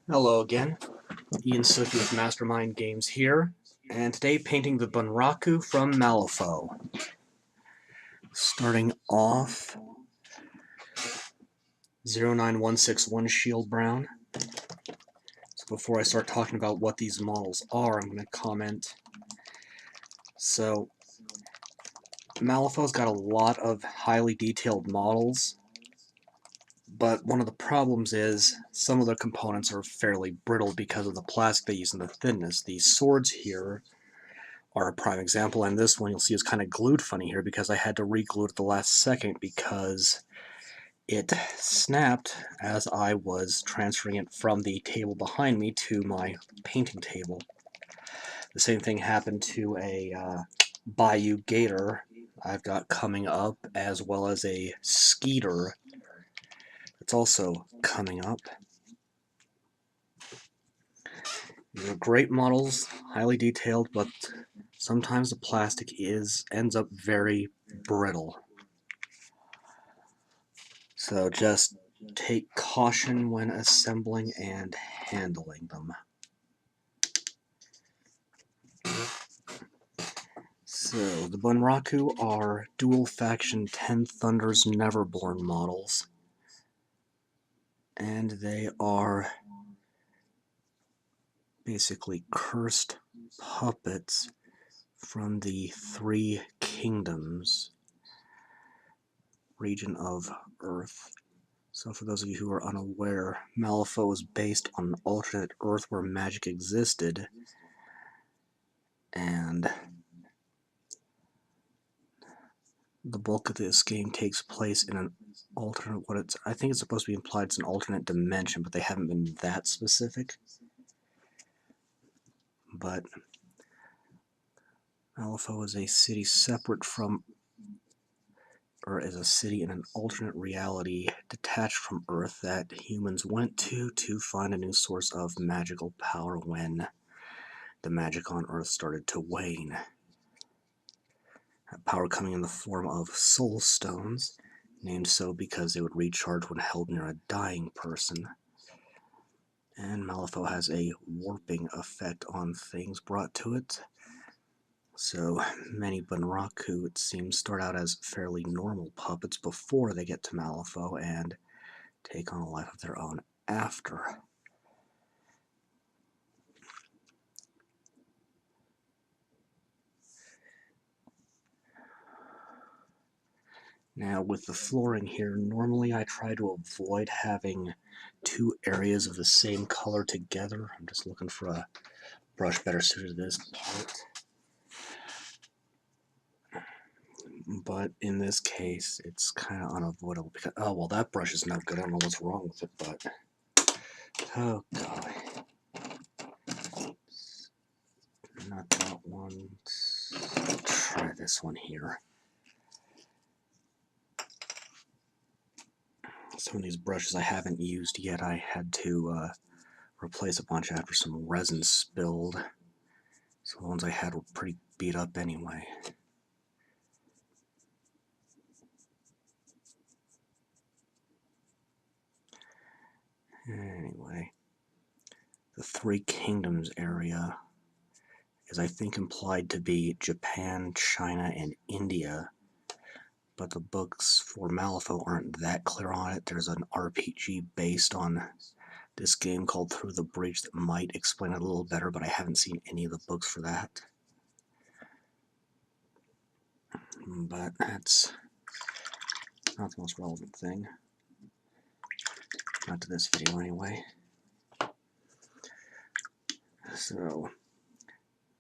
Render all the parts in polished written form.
Hello again, Ian Suki with Mastermind Games here, and today painting the Bunraku from Malifaux. Starting off, 09161 Shield Brown. So before I start talking about what these models are, I'm going to comment. So, Malifaux's got a lot of highly detailed models, but one of the problems is some of the components are fairly brittle because of the plastic they use and the thinness. These swords here are a prime example, and this one you'll see is kind of glued funny here because I had to re-glue it at the last second because it snapped as I was transferring it from the table behind me to my painting table. The same thing happened to a Bayou Gator I've got coming up, as well as a Skeeter that's also coming up. These are great models, highly detailed, but sometimes the plastic ends up very brittle. So just take caution when assembling and handling them. So the Bunraku are dual faction 10 Thunders Neverborn models, and they are basically cursed puppets from the Three Kingdoms region of Earth. So for those of you who are unaware, Malifaux is based on an alternate Earth where magic existed, and the bulk of this game takes place in an alternate, I think it's supposed to be implied it's an alternate dimension, but they haven't been that specific. But Malifaux is a city separate from, or is a city in an alternate reality detached from Earth that humans went to find a new source of magical power when the magic on Earth started to wane. That power coming in the form of soul stones, named so because they would recharge when held near a dying person. And Malifaux has a warping effect on things brought to it. So many Bunraku, it seems, start out as fairly normal puppets before they get to Malifaux and take on a life of their own after. Now with the flooring here, normally I try to avoid having two areas of the same color together. I'm just looking for a brush better suited to this part. But in this case, it's kind of unavoidable because, oh, well, that brush is no good. I don't know what's wrong with it, but, oh, God. Not that one. Try this one here. Some of these brushes I haven't used yet. I had to replace a bunch after some resin spilled. So the ones I had were pretty beat up anyway. Anyway, the Three Kingdoms area is, I think, implied to be Japan, China, and India. But the books for Malifaux aren't that clear on it. There's an RPG based on this game called Through the Breach that might explain it a little better, but I haven't seen any of the books for that. But that's not the most relevant thing. Not to this video, anyway. So,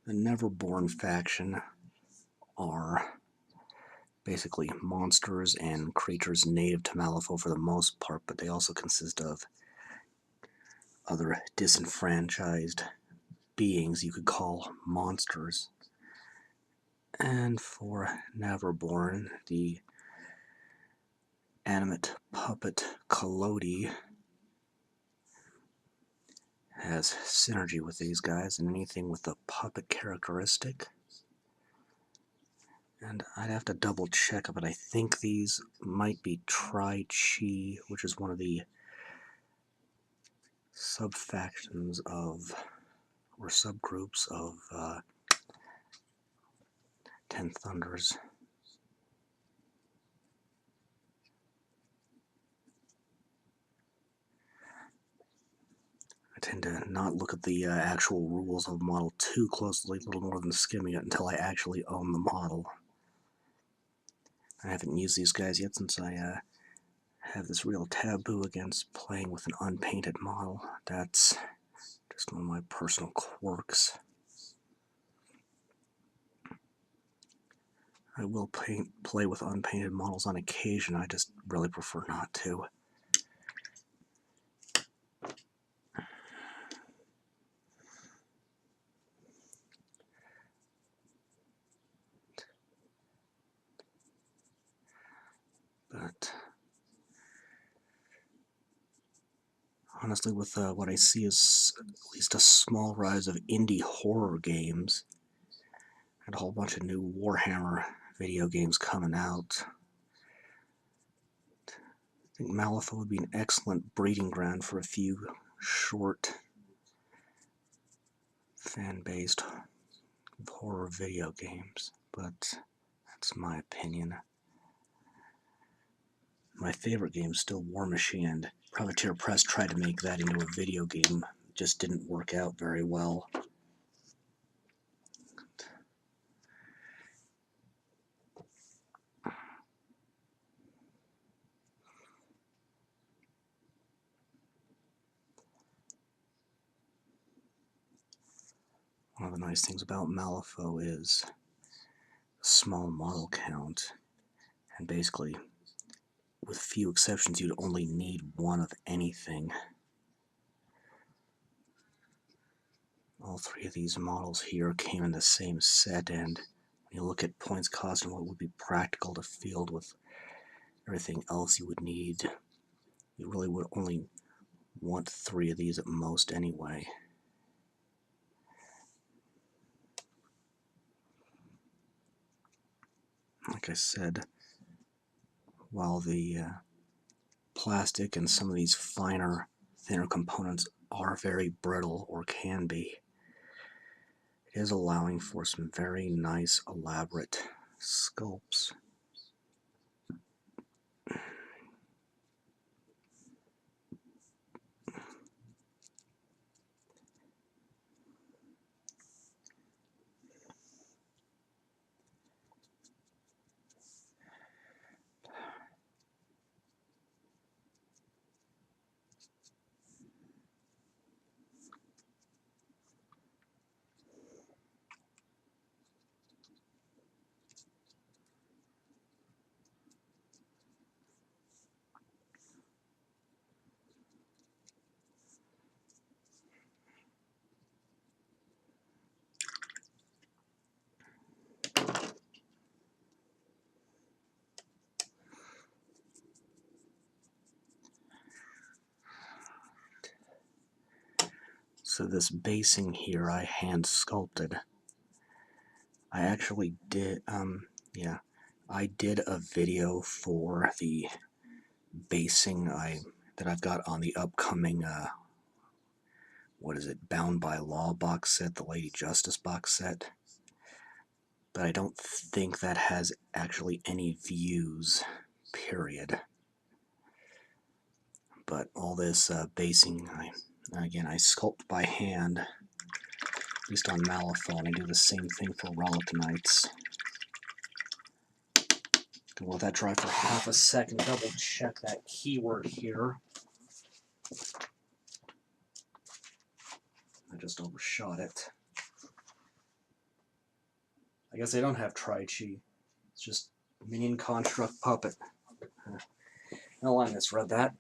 the Neverborn faction are basically monsters and creatures native to Malifaux for the most part, but they also consist of other disenfranchised beings you could call monsters. And for Neverborn, the animate puppet Collodi has synergy with these guys and anything with the puppet characteristic. And I'd have to double check, but I think these might be Tri-Chi, which is one of the subfactions of, or subgroups of 10 Thunders. I tend to not look at the actual rules of model too closely, a little more than skimming it until I actually own the model. I haven't used these guys yet since I have this real taboo against playing with an unpainted model. That's just one of my personal quirks. I will play with unpainted models on occasion, I just really prefer not to. But honestly, with what I see is at least a small rise of indie horror games, and a whole bunch of new Warhammer video games coming out, I think Malifaux would be an excellent breeding ground for a few short, fan-based horror video games, but that's my opinion. My favorite game is still War Machine, and Privateer Press tried to make that into a video game. It just didn't work out very well. One of the nice things about Malifaux is a small model count, and basically, with few exceptions, you'd only need one of anything. All three of these models here came in the same set, and when you look at points cost and what would be practical to field with everything else you would need, you really would only want 3 of these at most anyway. Like I said, while the plastic and some of these finer, thinner components are very brittle, or can be, it is allowing for some very nice, elaborate sculpts. So this basing here I hand sculpted. I actually did, I did a video for the basing that I've got on the upcoming, what is it, Bound by Law box set, the Lady Justice box set. But I don't think that has actually any views, period. But all this basing, again, I sculpt by hand, at least on Malifaux, and I do the same thing for Relationites. Gonna let that dry for half a second, double check that keyword here. I just overshot it. I guess I don't have Tri-Chi. It's just Minion Construct Puppet. No, I misread that.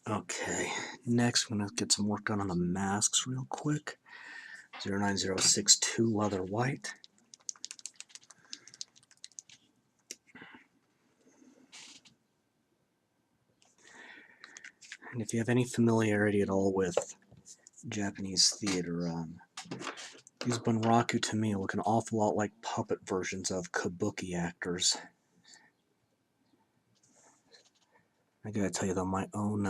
Okay, next I'm going to get some work done on the masks real quick. 09062 leather white. And if you have any familiarity at all with Japanese theater, these Bunraku to me look an awful lot like puppet versions of kabuki actors. I gotta tell you though, my own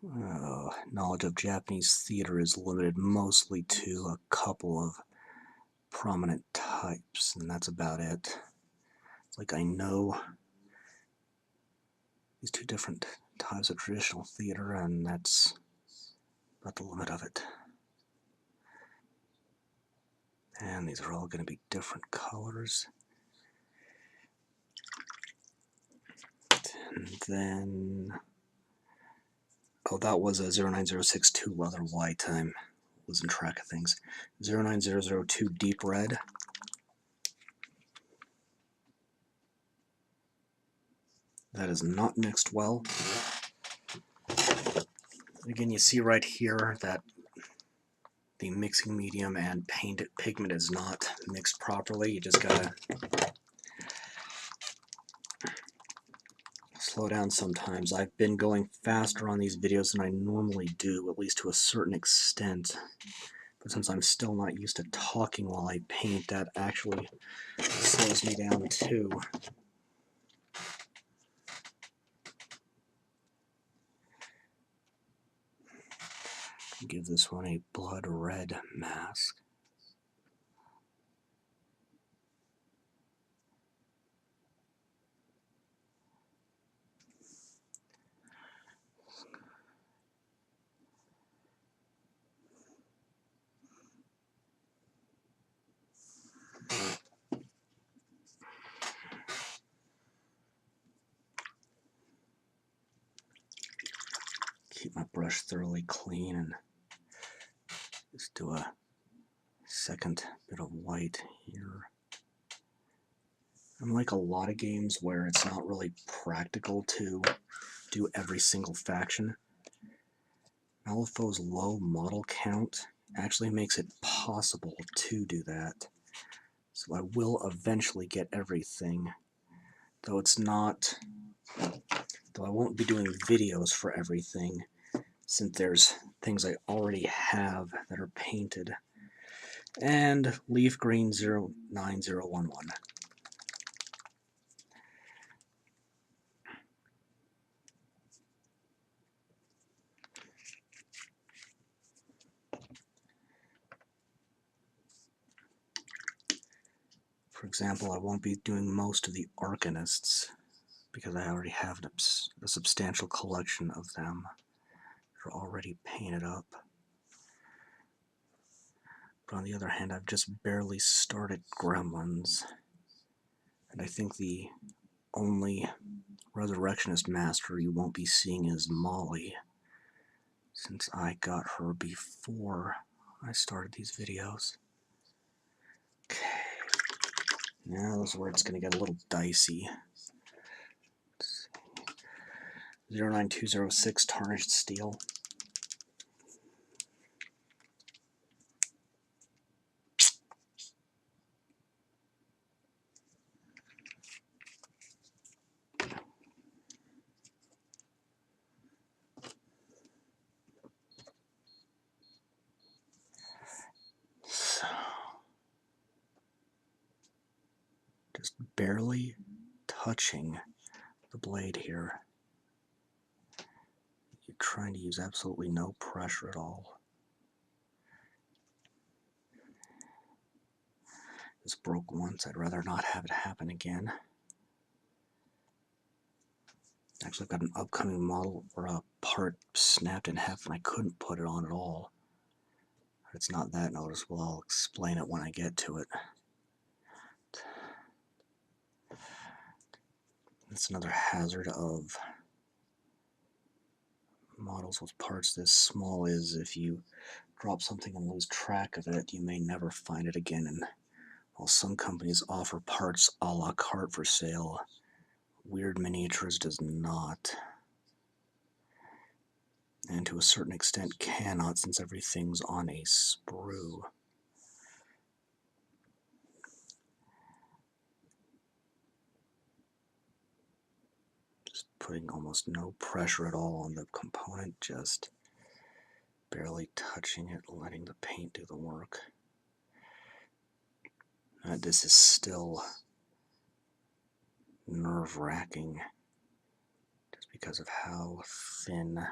Knowledge of Japanese theater is limited mostly to a couple of prominent types, and that's about it. It's like I know these two different types of traditional theater, and that's about the limit of it. And these are all going to be different colors. And then, oh, that was a 09062 leather white. I losing track of things. 09002 deep red. That is not mixed well. Again, you see right here that the mixing medium and paint pigment is not mixed properly. You just gotta slow down sometimes. I've been going faster on these videos than I normally do, at least to a certain extent. But since I'm still not used to talking while I paint, that actually slows me down too. Give this one a blood red mask. Keep my brush thoroughly clean and just do a second bit of white here. Unlike a lot of games where it's not really practical to do every single faction, Malifaux's low model count actually makes it possible to do that. So I will eventually get everything, though I won't be doing videos for everything, since there's things I already have that are painted. And leaf green 09011. For example, I won't be doing most of the Arcanists because I already have a substantial collection of them that are already painted up. But on the other hand, I've just barely started Gremlins, and I think the only Resurrectionist Master you won't be seeing is Molly, since I got her before I started these videos. Okay, now this is where it's going to get a little dicey. 09206 Tarnished Steel. So, just barely touching the blade here. You're trying to use absolutely no pressure at all. This broke once, I'd rather not have it happen again. Actually, I've got an upcoming model where a part snapped in half and I couldn't put it on at all. It's not that noticeable, I'll explain it when I get to it. That's another hazard of models with parts this small, is if you drop something and lose track of it, you may never find it again. And while some companies offer parts a la carte for sale, Weird Miniatures does not. And to a certain extent cannot, since everything's on a sprue. Just putting almost no pressure at all on the component, just barely touching it, letting the paint do the work. This is still nerve-wracking just because of how thin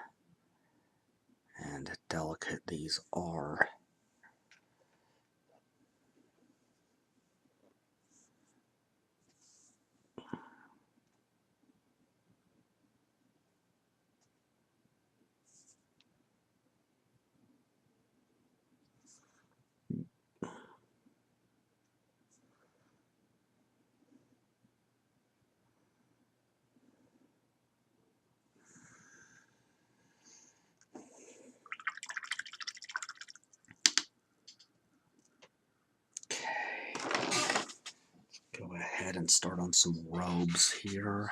delicate these are. Go ahead and start on some robes here.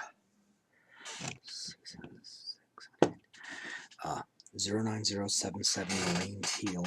09077 Marine Teal.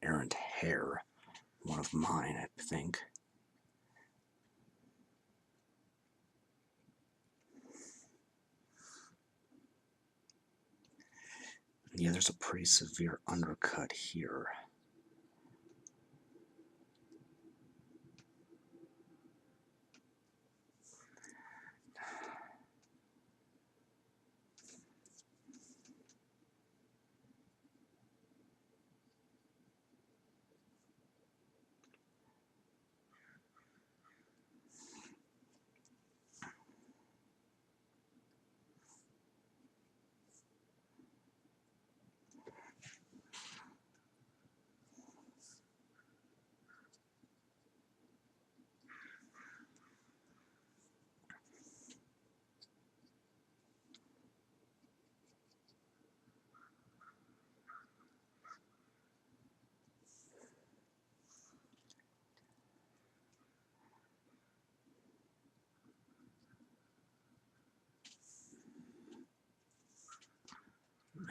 Errant Hair, one of mine, I think. Yeah, there's a pretty severe undercut here.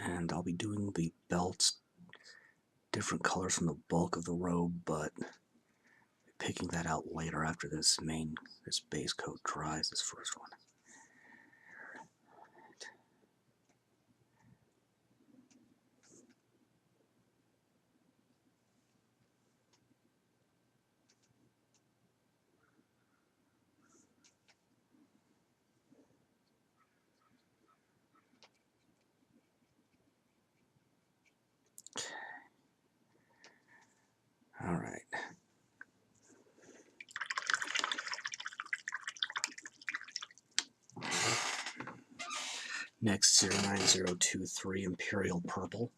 And I'll be doing the belts different colors from the bulk of the robe, but picking that out later after this base coat dries, this first one. All right. Next, 09023 Imperial Purple.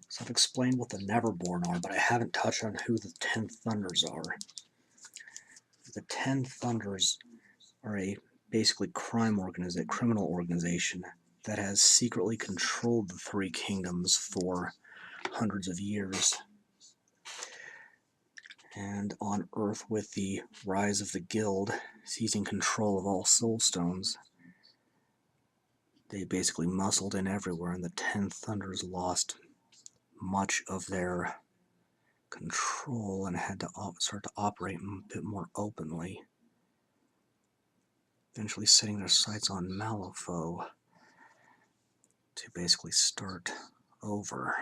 So I've explained what the Neverborn are, but I haven't touched on who the 10 Thunders are. The 10 Thunders are a basically criminal organization that has secretly controlled the Three Kingdoms for hundreds of years. And on Earth, with the rise of the Guild seizing control of all Soulstones, they basically muscled in everywhere, and the 10 Thunders lost much of their control and had to start to operate a bit more openly, eventually setting their sights on Malifaux to basically start over.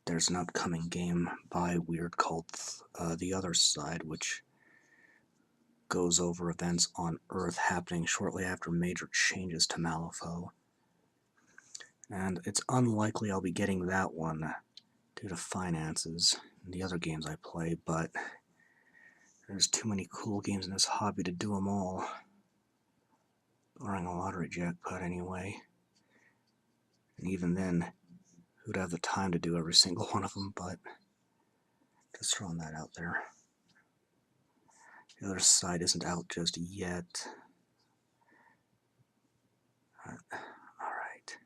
There's an upcoming game by Weird called The Other Side, which goes over events on Earth happening shortly after major changes to Malifaux. And it's unlikely I'll be getting that one due to finances and the other games I play, but there's too many cool games in this hobby to do them all. Barring a lottery jackpot, anyway. And even then, who'd have the time to do every single one of them, but just throwing that out there. The Other Side isn't out just yet. Alright.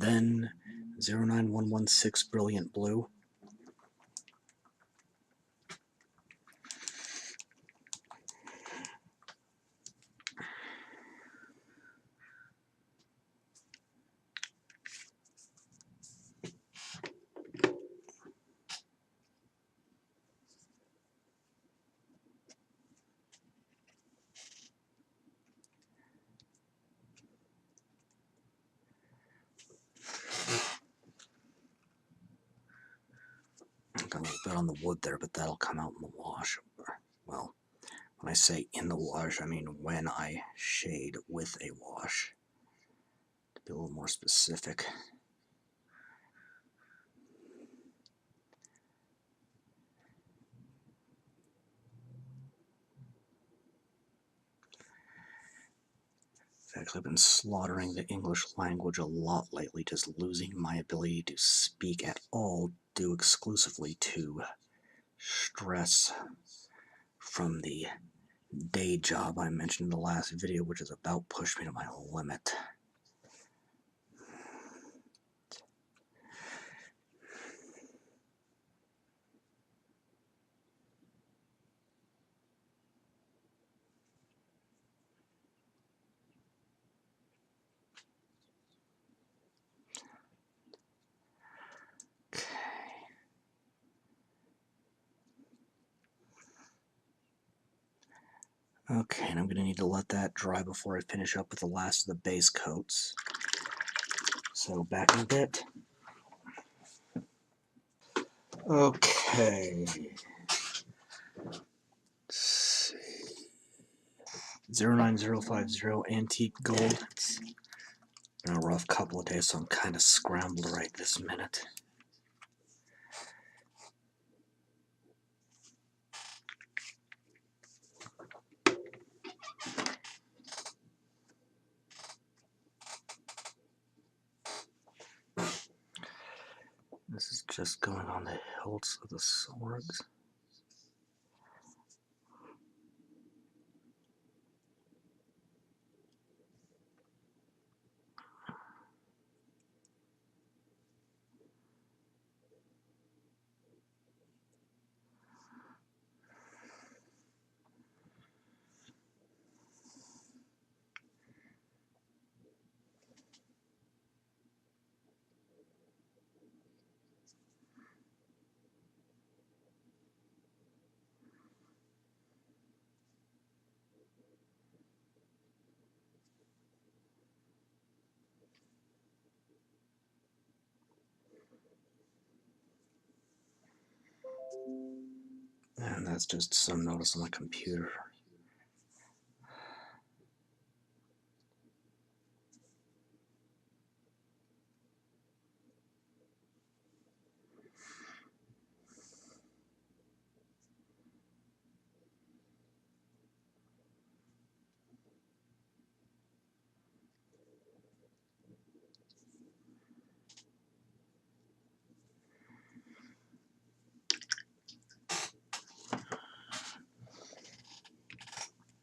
then 09116 Brilliant Blue. Got a little bit on the wood there, but that'll come out in the wash. Well, when I say in the wash, I mean when I shade with a wash. To be a little more specific. In fact, I've been slaughtering the English language a lot lately, just losing my ability to speak at all due exclusively to stress from the day job I mentioned in the last video, which is about pushed me to my limit. Okay, and I'm going to need to let that dry before I finish up with the last of the base coats. So back in a bit. Okay. Let's see. 09050 Antique Gold. It's been a rough couple of days, so I'm kind of scrambled right this minute. This is just going on the hilts of the swords. And that's just some notice on my computer.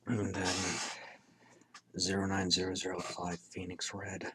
And then 09005 Phoenix Red.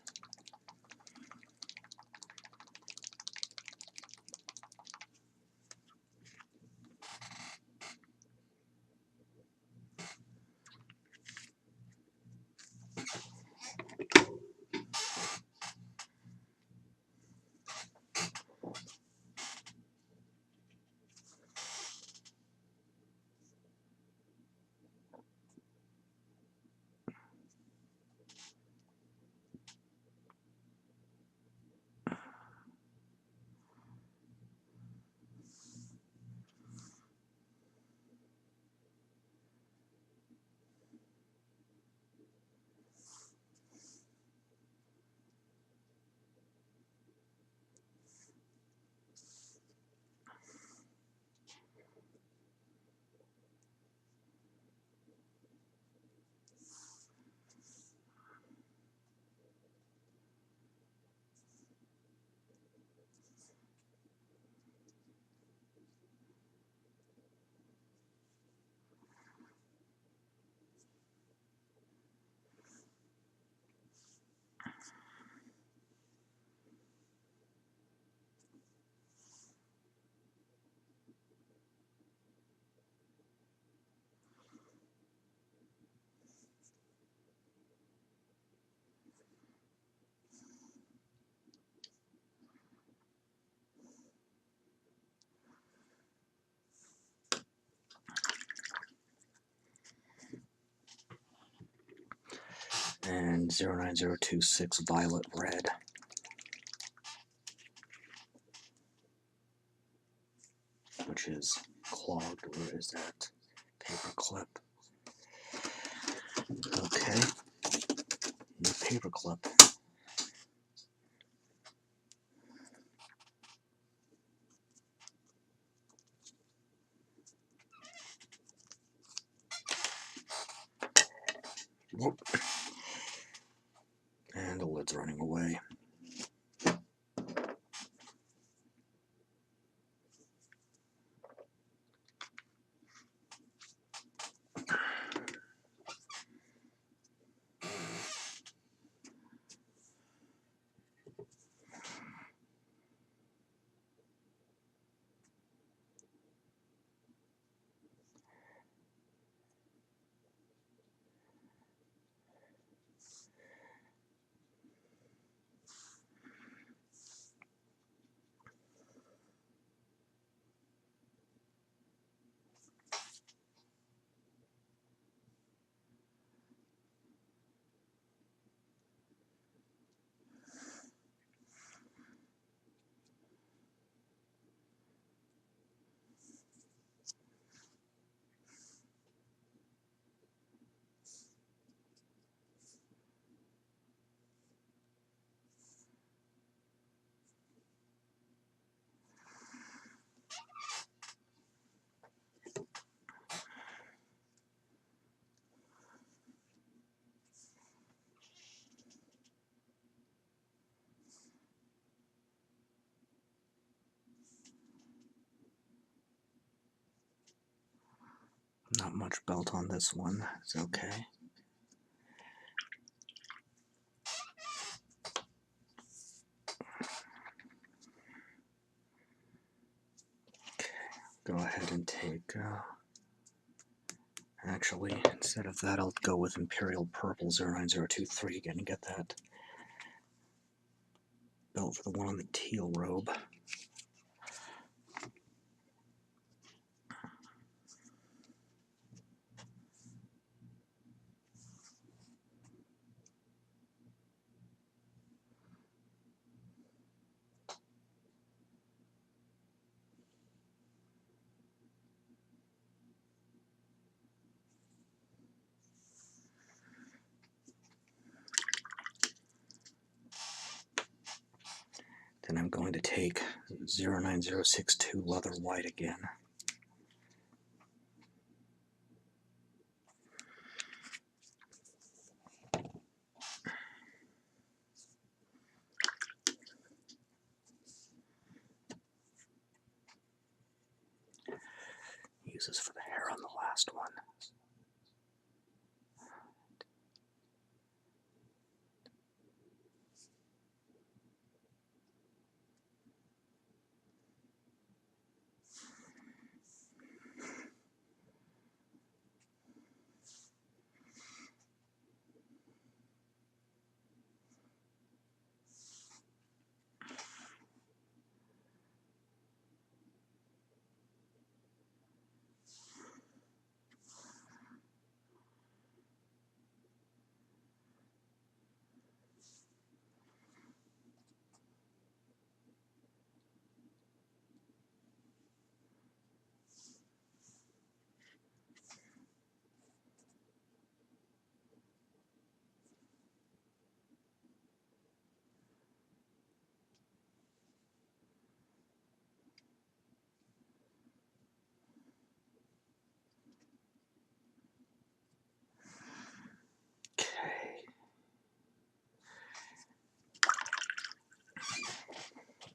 and 09026 violet red. Which is clogged. Where is that? Paper clip. Okay. New paper clip. Whoop. And the lid's running away. Not much belt on this one. It's okay. Go ahead and take, actually, instead of that, I'll go with Imperial Purple 09023 again and get that belt for the one on the teal robe. Then I'm going to take 09062 leather white again. Use this for the hair on the last one.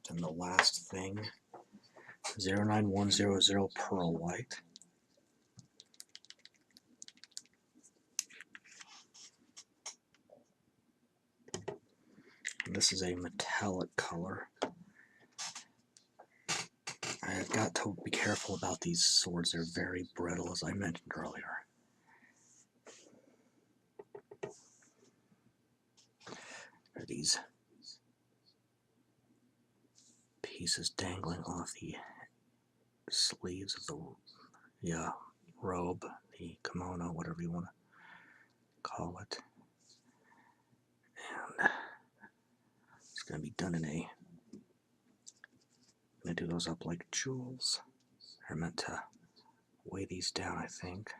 And the last thing, 09100 pearl white. And this is a metallic color. I've got to be careful about these swords. They're very brittle, as I mentioned earlier. There are these pieces dangling off the sleeves of the robe, the kimono, whatever you want to call it. going to be done in a... I'm going to do those up like jewels. They're meant to weigh these down, I think.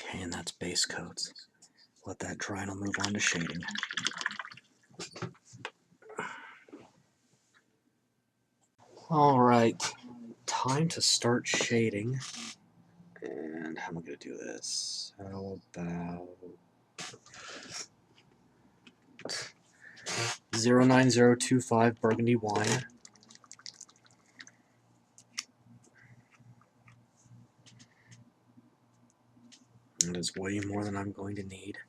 Okay, and that's base coats. Let that dry and I'll move on to shading. Alright, time to start shading. And how am I going to do this? How about 09025 Burgundy wine. That is way more than I'm going to need.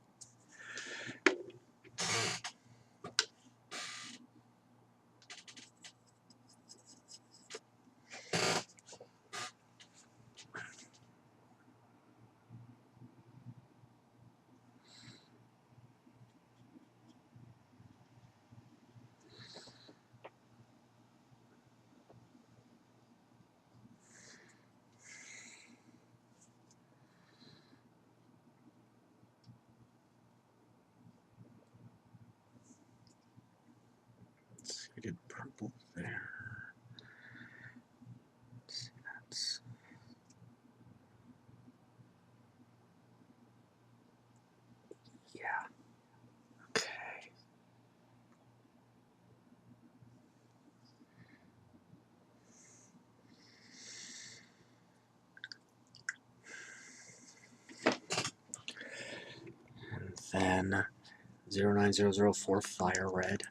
I did purple there. Let's see, that's... Yeah. Okay. And then 09004 Fire Red.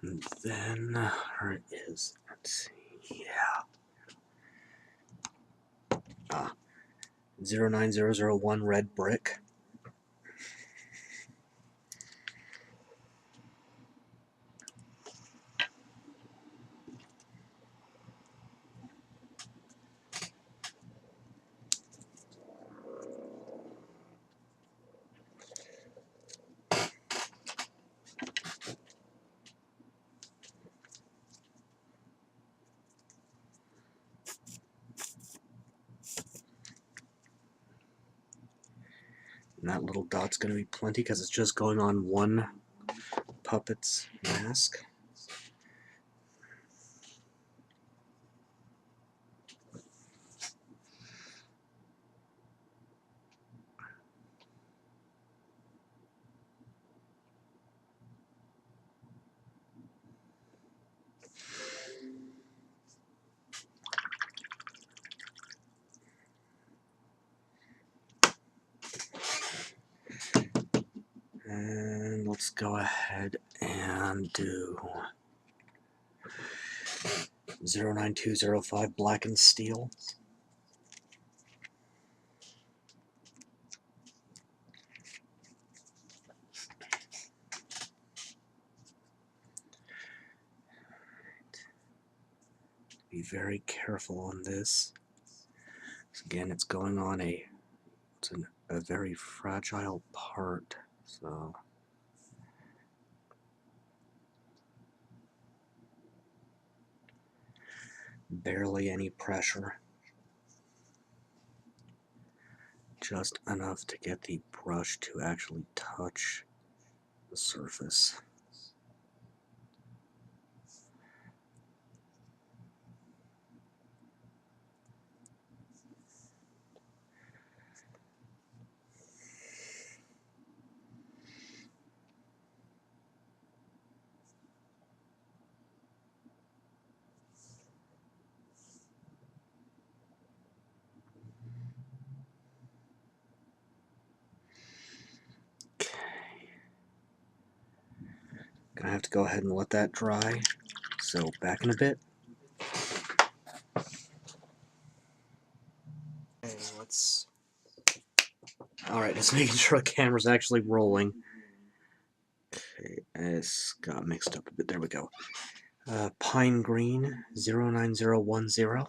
And then there it is. Let's see. Yeah. 09001 Red Brick. And that little dot's going to be plenty because it's just going on one puppet's mask. And let's go ahead and do 09205 Blackened Steel. Be very careful on this. Again, it's going on a very fragile part, so barely any pressure. Just enough to get the brush to actually touch the surface. Gonna have to go ahead and let that dry. So back in a bit. Okay, let's. Alright, just making sure the camera's actually rolling. Okay, it's got mixed up a bit. There we go. Pine Green 09010.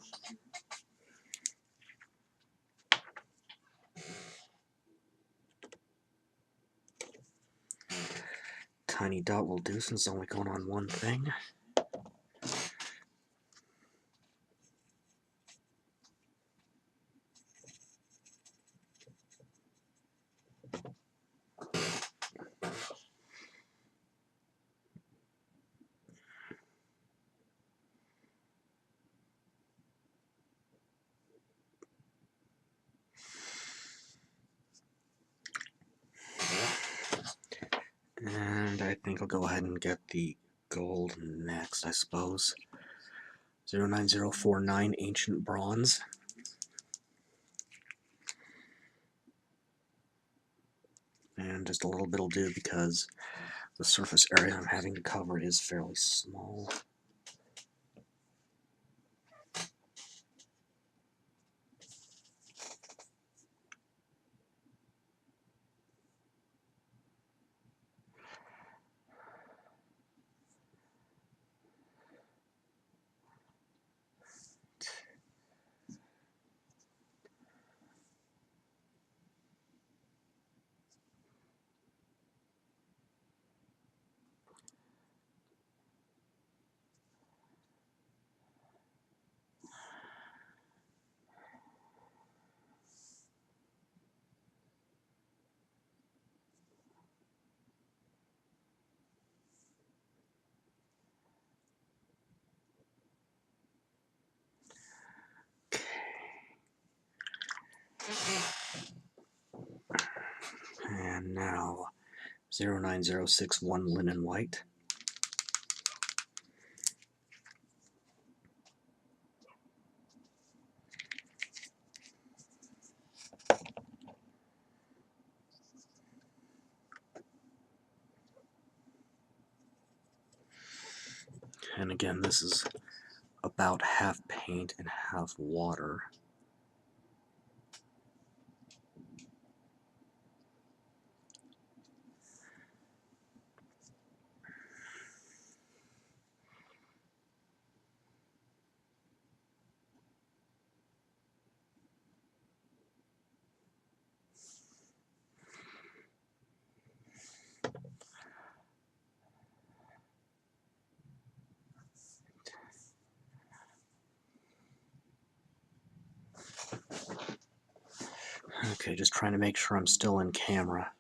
Tiny dot will do since it's only going on one thing. And I think I'll go ahead and get the gold next, I suppose. 09049 Ancient Bronze. And just a little bit will do because the surface area I'm having to cover is fairly small. And now 09061 Linen White. And again, this is about half paint and half water. Okay, just trying to make sure I'm still in camera.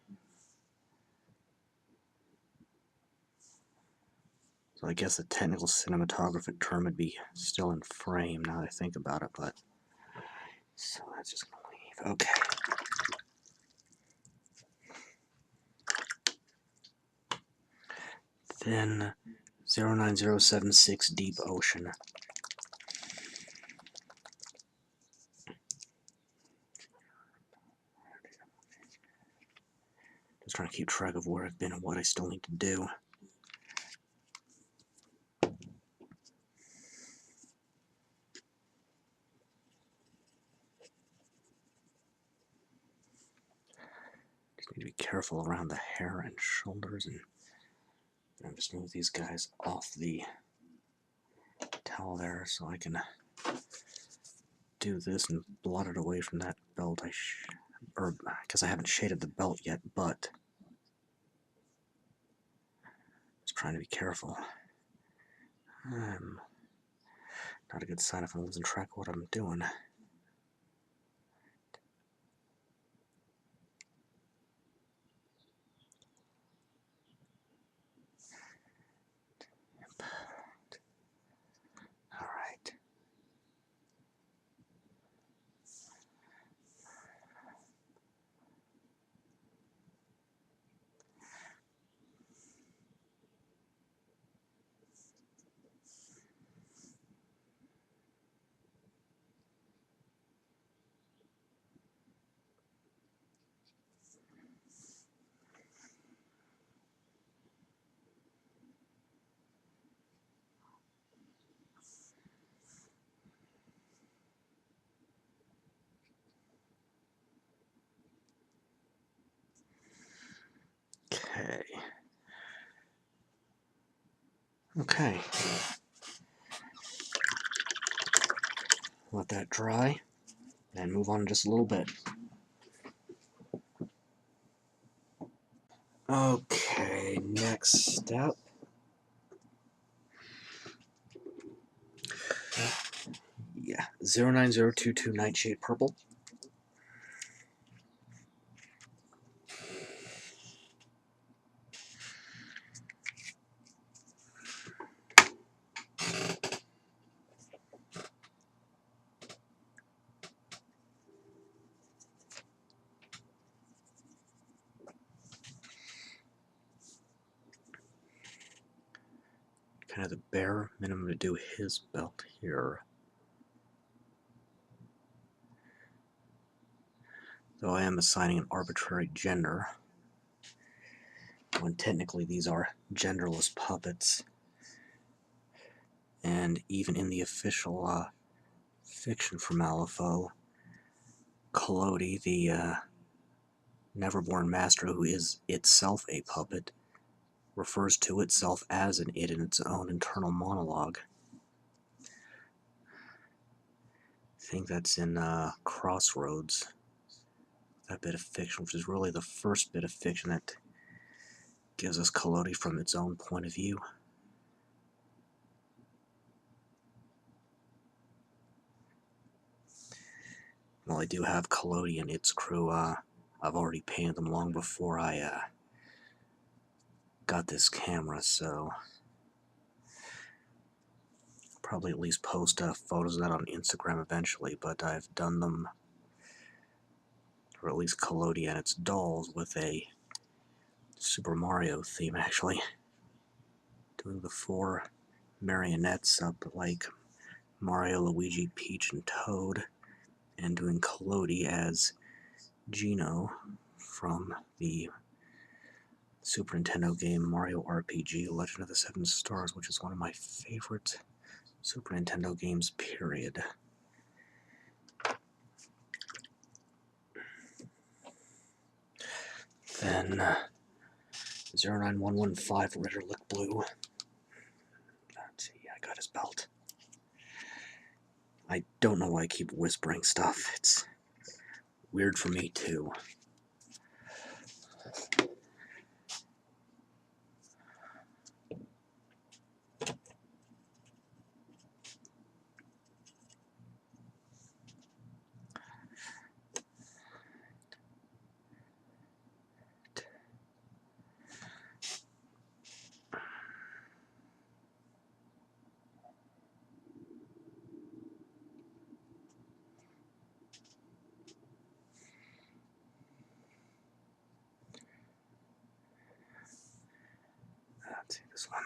So I guess the technical cinematographic term would be still in frame now that I think about it, but so that's just gonna leave. Okay. Then 09076 Deep Ocean. Just trying to keep track of where I've been and what I still need to do. Just need to be careful around the hair and shoulders, and just move these guys off the towel there so I can do this and blot it away from that belt. Because I haven't shaded the belt yet, but just trying to be careful. Not a good sign if I'm losing track of what I'm doing. Alright. Okay. Let that dry, and move on just a little bit. Okay, next step. Yeah, 09022 Nightshade Purple. Kind of the bare minimum to do his belt here. Though I am assigning an arbitrary gender, when technically these are genderless puppets. And even in the official fiction for Malifaux, Collodi, the Neverborn master who is itself a puppet, refers to itself as an it in its own internal monologue. I think that's in Crossroads, that bit of fiction, which is really the first bit of fiction that gives us Collodi from its own point of view. Well, I do have Collodi and its crew. I've already painted them long before I got this camera, so probably at least post photos of that on Instagram eventually, but I've done them, or at least Collodi and its dolls, with a Super Mario theme, actually. Doing the 4 marionettes up like Mario, Luigi, Peach, and Toad, and doing Collodi as Gino from the Super Nintendo game Mario RPG Legend of the Seven Stars, which is one of my favorite Super Nintendo games, period. Then 09115 Ritterlick Blue. Let's see, I got his belt. I don't know why I keep whispering stuff. It's weird for me too. Let's see this one.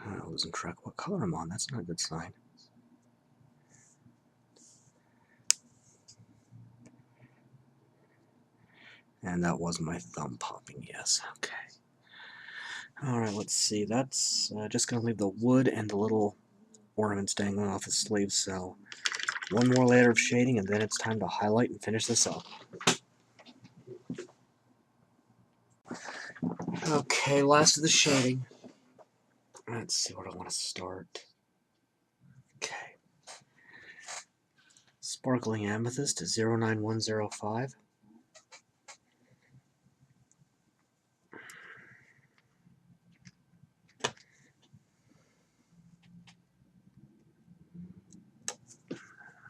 I'm losing track of what color I'm on. That's not a good sign. And that was my thumb popping, yes. Okay. Alright, let's see. That's just going to leave the wood and the little ornaments dangling off his sleeves, so one more layer of shading, and then it's time to highlight and finish this up. Okay, last of the shading. Let's see where I want to start. Okay. Sparkling Amethyst is 09105.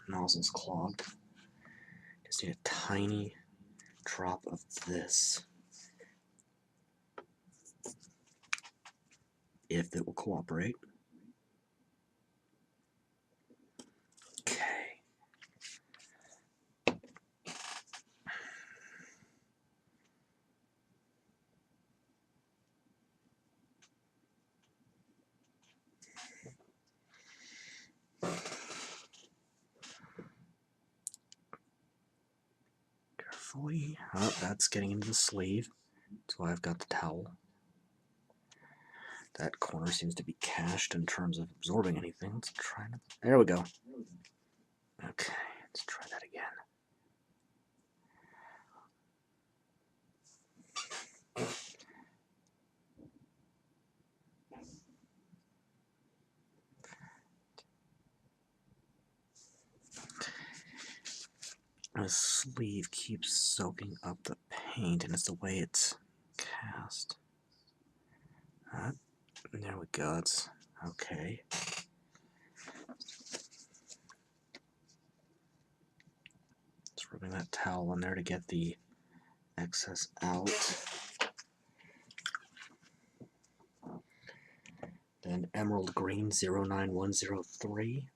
Nozzle's clogged. Just need a tiny drop of this. If it will cooperate. Okay. Carefully. Oh, that's getting into the sleeve. That's why I've got the towel. That corner seems to be cached in terms of absorbing anything. Let's try it. There we go. Okay, let's try that again. The sleeve keeps soaking up the paint, and it's the way it's cast. There we go. It's okay. Just rubbing that towel on there to get the excess out. Then Emerald Green 09103.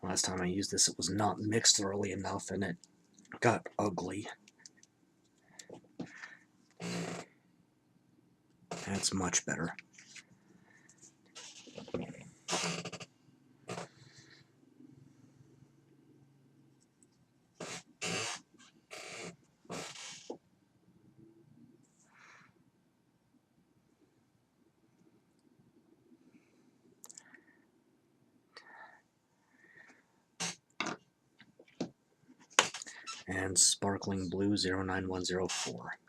Last time I used this, it was not mixed thoroughly enough, and it got ugly. That's much better. And Sparkling Blue 09104.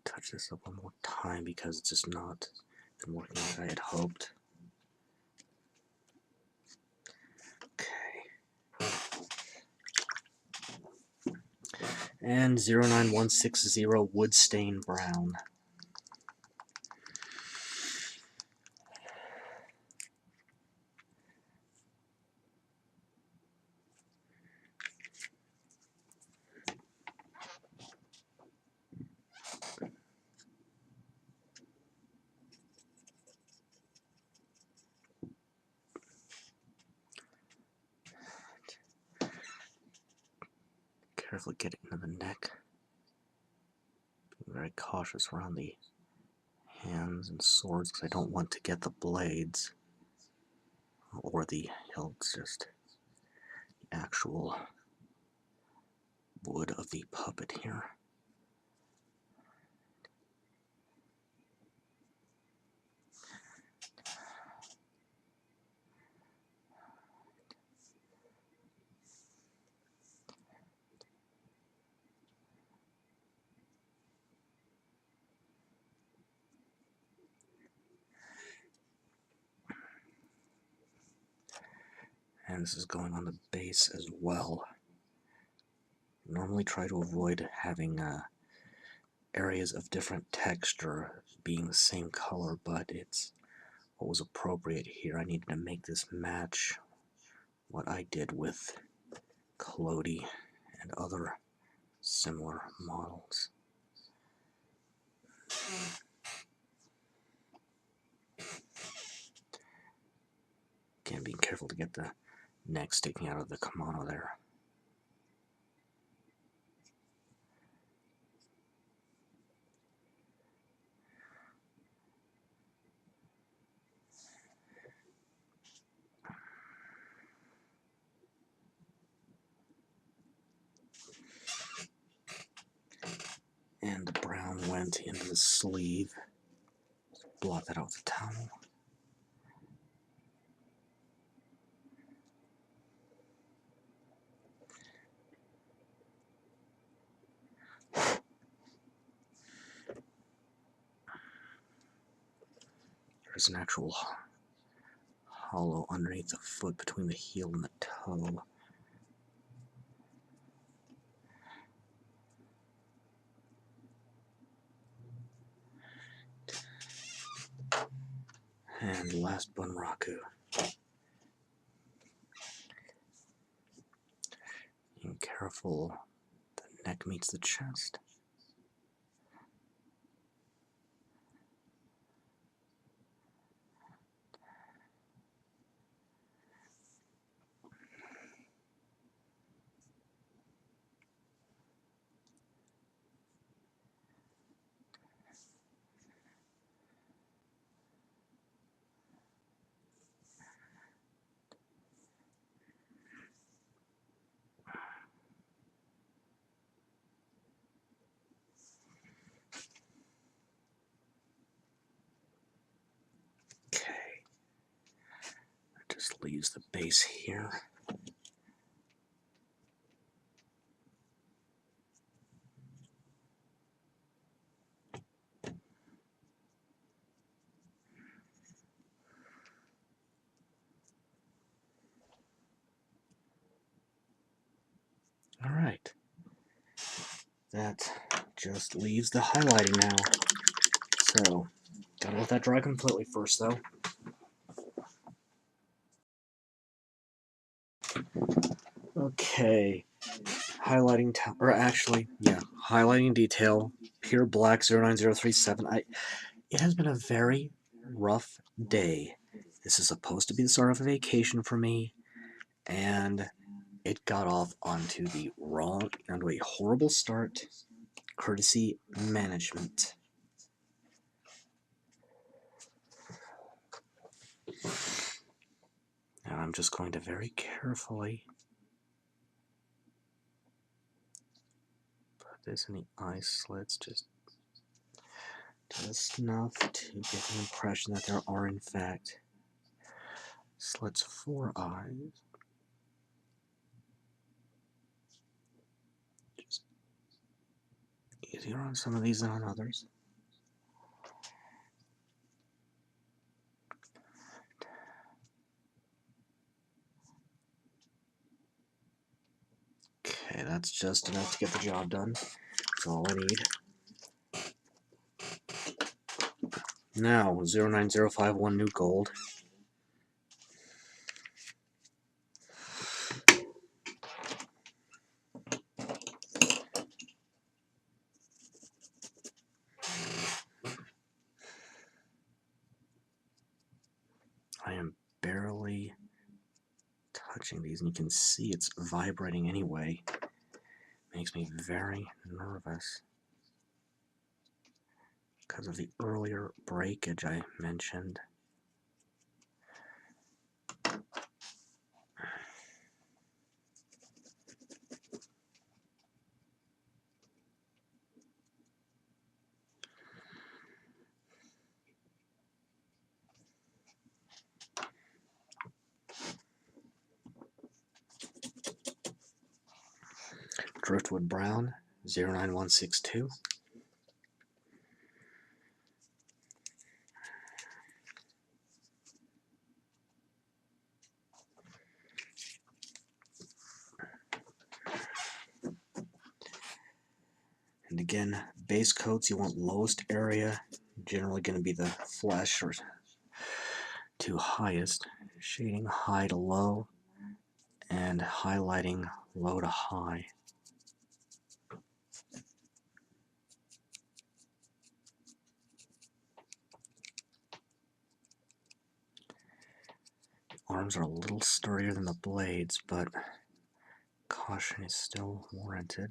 Touch this up one more time because it's just not been working like I had hoped. Okay. And 09160 Woodstain Brown. Carefully get it into the neck. Be very cautious around the hands and swords because I don't want to get the blades or the hilts, just the actual wood of the puppet here. And this is going on the base as well. Normally try to avoid having areas of different texture being the same color, but it's what was appropriate here. I needed to make this match what I did with Collodi and other similar models. Again, being careful to get the neck sticking out of the kimono there. And the brown went into the sleeve. Blot that out with a towel. There's an actual hollow underneath the foot between the heel and the toe. And last Bunraku. Being careful, the neck meets the chest. Okay. That just leaves the base here. Alright. That just leaves the highlighting now. So, gotta let that dry completely first, though. Okay. Highlighting, highlighting detail, pure black 09037. It has been a very rough day. This is supposed to be the start of a vacation for me, and it got off onto a horrible start, courtesy management. Now I'm just going to very carefully put this in the eye slits, just enough to get the impression that there are in fact slits for eyes. Just easier on some of these than on others. Okay, that's just enough to get the job done. That's all I need. Now, 09051 new gold. I am barely touching these, and you can see it's vibrating anyway. Makes me very nervous because of the earlier breakage I mentioned. Driftwood brown 09162. And again, base coats, you want lowest area, generally going to be the flesh or to highest, shading high to low, and highlighting low to high. arms are a little sturdier than the blades, but caution is still warranted.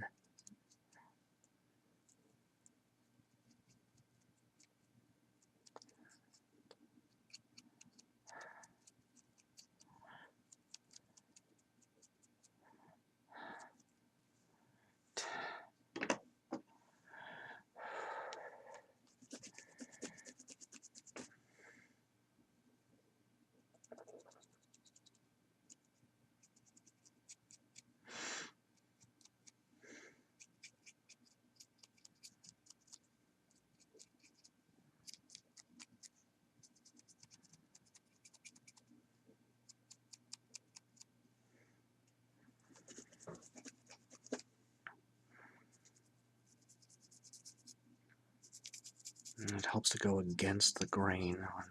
And it helps to go against the grain on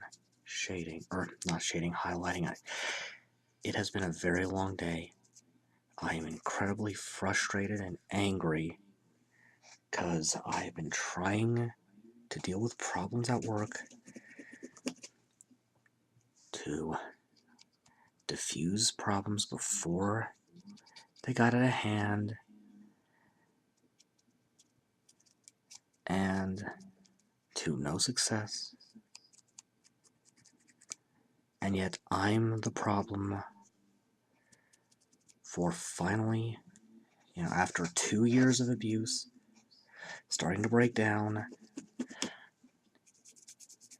shading, or not shading, highlighting. It has been a very long day. I am incredibly frustrated and angry because I have been trying to deal with problems at work, to diffuse problems before they got out of hand, and to no success. And yet I'm the problem for finally, after 2 years of abuse, starting to break down,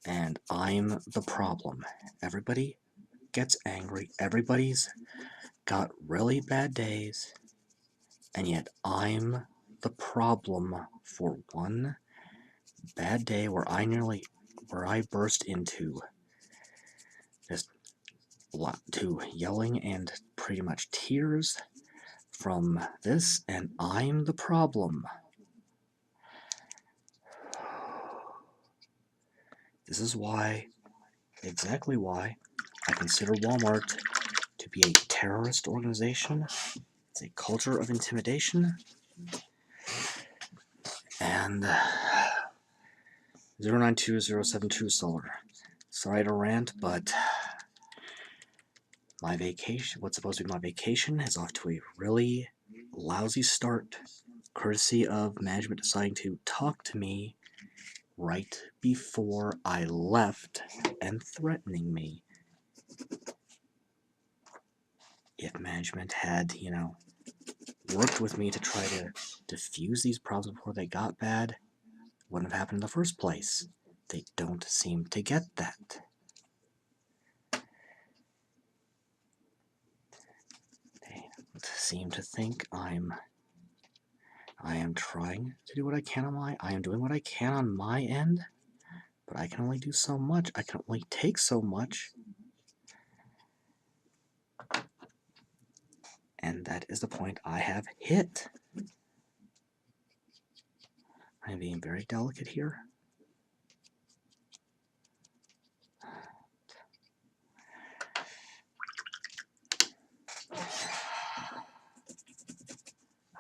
and I'm the problem. Everybody gets angry, everybody's got really bad days, and yet I'm the problem for one bad day where I burst into to yelling and pretty much tears from this, and I'm the problem. This is exactly why I consider Walmart to be a terrorist organization. It's a culture of intimidation. And 092072 Solar. Sorry to rant, but my vacation, what's supposed to be my vacation, is off to a really lousy start, courtesy of management deciding to talk to me right before I left and threatening me. If management had, worked with me to try to diffuse these problems before they got bad, it wouldn't have happened in the first place. They don't seem to get that. They seem to think I am trying to do what I can I am doing what I can on my end, but I can only do so much. I can only take so much. And that is the point I have hit. I am being very delicate here.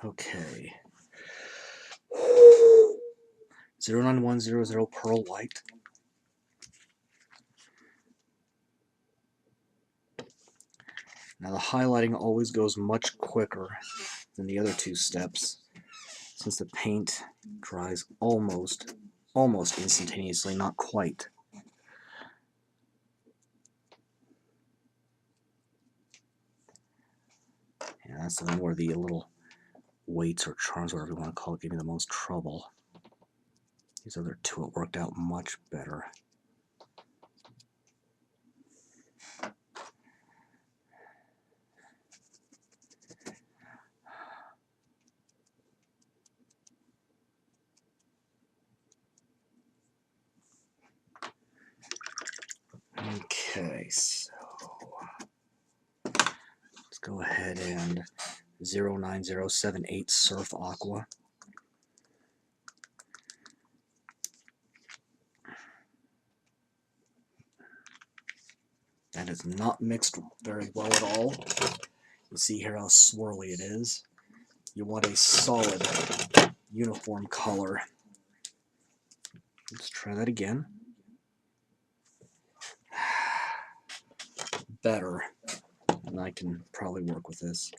Okay. 09100 Pearl White. Now the highlighting always goes much quicker than the other two steps, since the paint dries almost instantaneously, not quite. Yeah, that's the one where the little weights or charms, whatever you want to call it, give me the most trouble. These other two, it worked out much better. Okay, so let's go ahead and 09078 Surf Aqua. That is not mixed very well at all. You see here how swirly it is. You want a solid, uniform color. Let's try that again. Better. and I can probably work with this.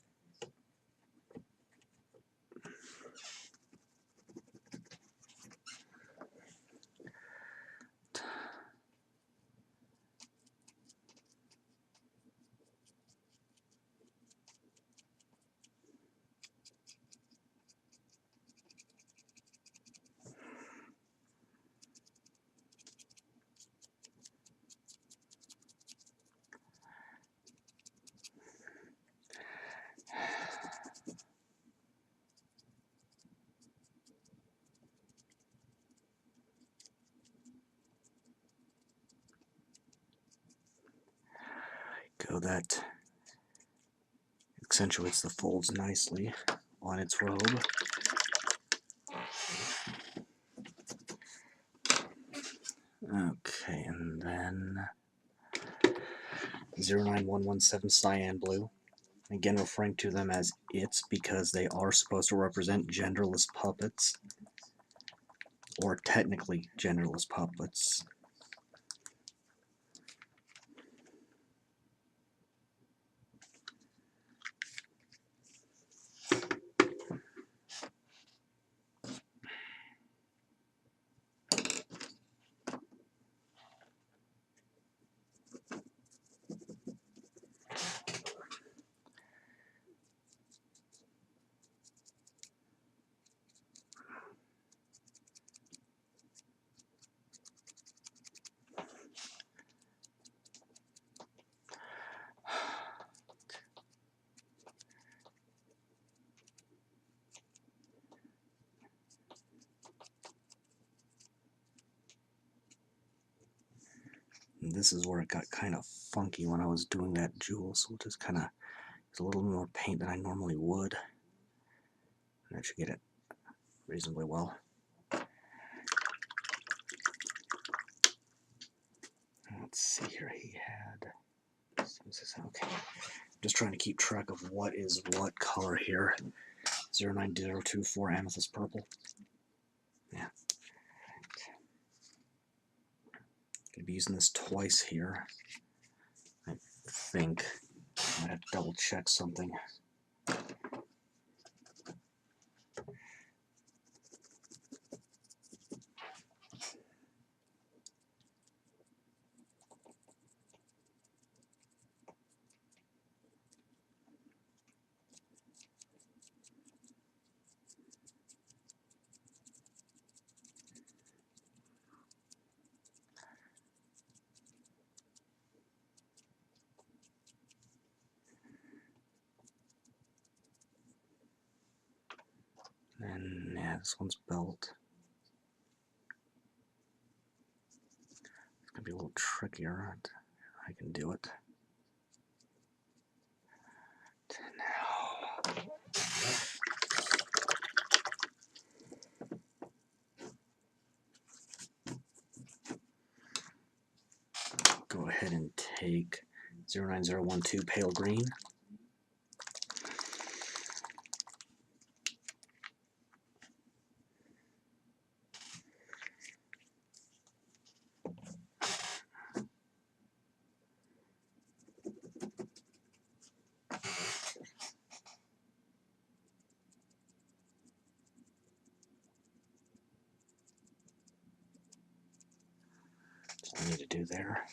That accentuates the folds nicely on its robe. Okay, and then 09117 cyan blue. Again, referring to them as its because they are supposed to represent genderless puppets, or technically genderless puppets. And this is where it got kind of funky when I was doing that jewel, so we'll just kind of use a little more paint than I normally would. And that should get it reasonably well. Let's see here, he had... Okay. Just trying to keep track of what is what color here. 09024 Amethyst purple. Yeah. Gonna be using this twice here. I think I might have to double check something. And yeah, this one's belt. It's gonna be a little trickier. I can do it. Now, go ahead and take 09012 pale green. I need to do there.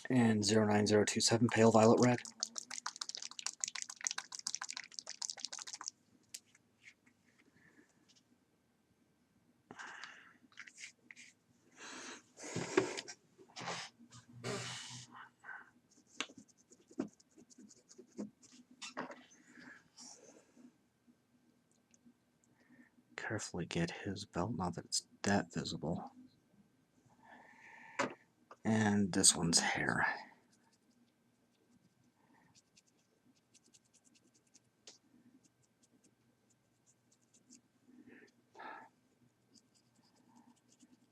And 09027 pale violet red. Carefully get his belt, not that it's that visible. And this one's hair.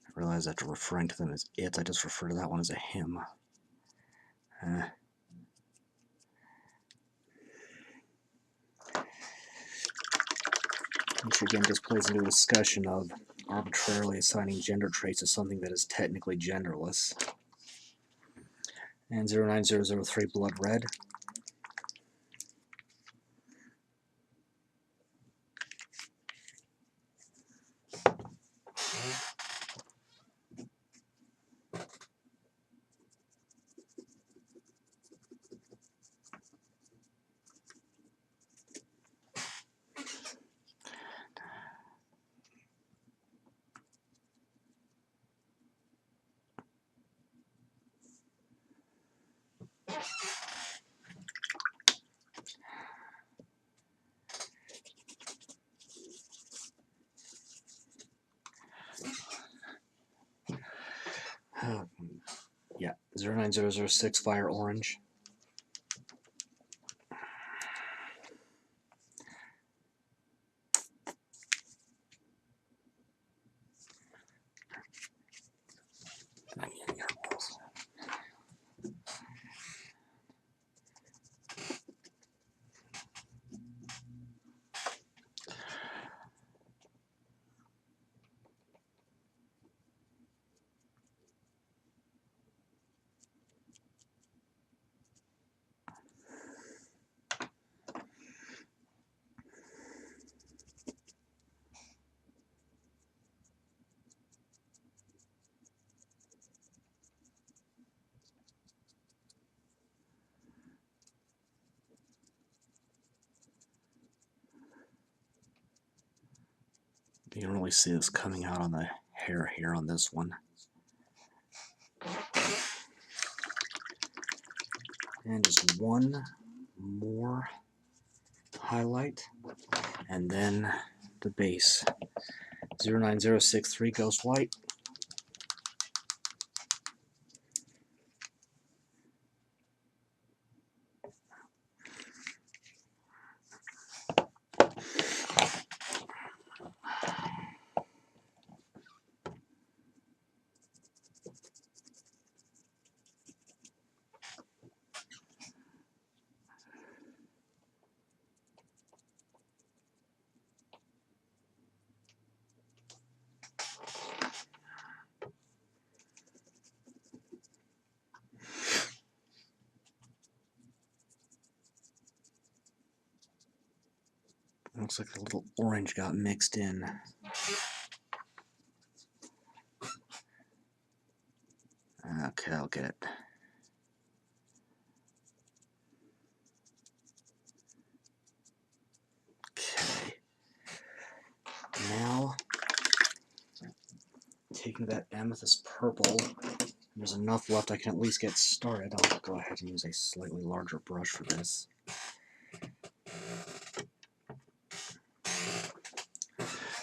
I realize after referring to them as it, I just refer to that one as a him. Which again just plays into a discussion of arbitrarily assigning gender traits to something that is technically genderless. And 09003 blood red. Yeah, 09006 fire orange. You can really see this coming out on the hair here on this one. And just one more highlight, and then the base. 09063 Ghost White. Looks like a little orange got mixed in. Okay, I'll get it. Okay. Now, taking that amethyst purple, there's enough left I can at least get started. I'll go ahead and use a slightly larger brush for this.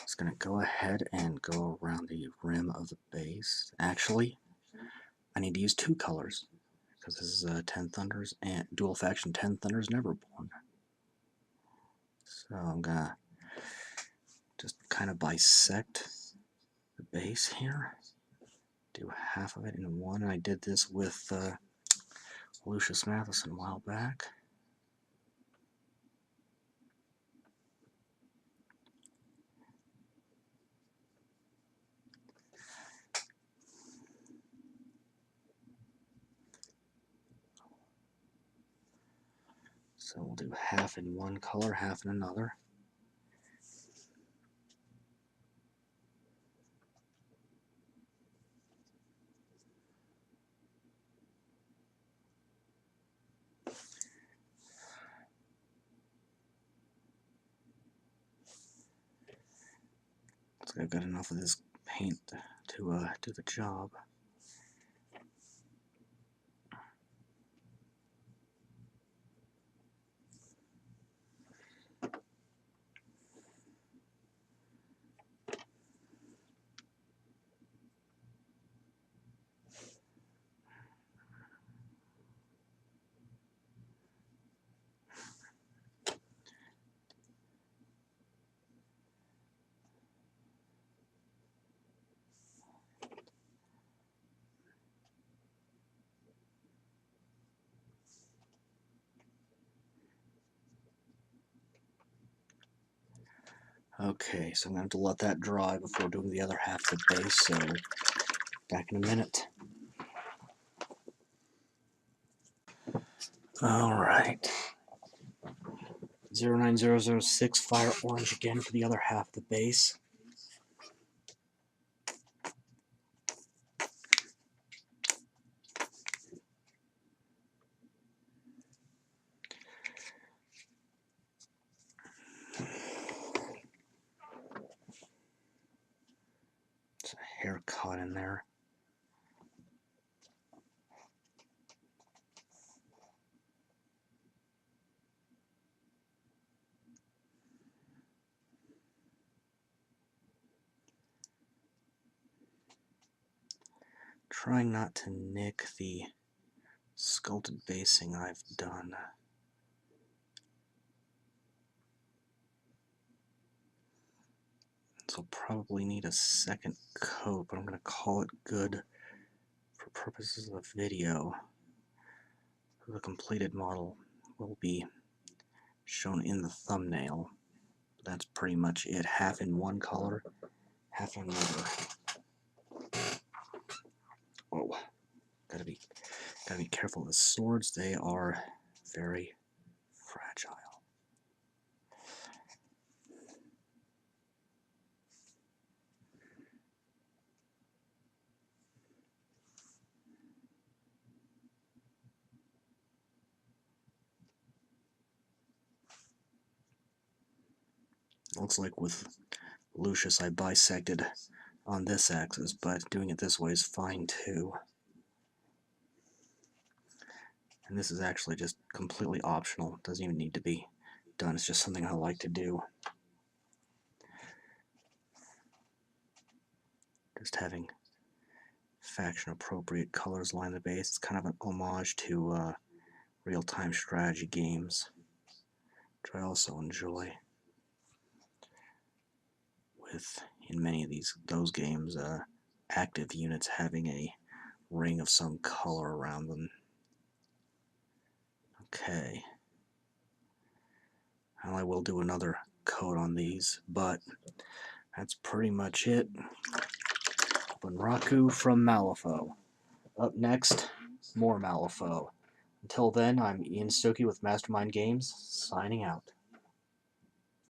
Just going to go ahead and go around the rim of the base. Actually, I need to use two colors, because this is 10 Thunders and dual faction 10 Thunders Neverborn. So I'm going to just kind of bisect the base here. Do half of it in one. I did this with Lucius Matheson a while back. So we'll do half in one color, half in another. So I've got enough of this paint to do the job. Okay, so I'm going to have to let that dry before doing the other half of the base, so back in a minute. Alright. 09006 Fire Orange again for the other half of the base. There's a hair caught in there. Trying not to nick the sculpted basing I've done. So probably need a second coat, but I'm going to call it good for purposes of the video. The completed model will be shown in the thumbnail. That's pretty much it. Half in one color, half in another. Whoa. Gotta be careful with the swords. They are very fragile. Looks like with Lucius I bisected on this axis, but doing it this way is fine too. And this is actually just completely optional. It doesn't even need to be done. It's just something I like to do. Just having faction appropriate colors line the base. It's kind of an homage to real-time strategy games, which I also enjoy. With, in many of those games, active units having a ring of some color around them. Okay. Well, I will do another coat on these, but that's pretty much it. Bunraku from Malifaux. Up next, more Malifaux. Until then, I'm Ian Stokey with Mastermind Games, signing out.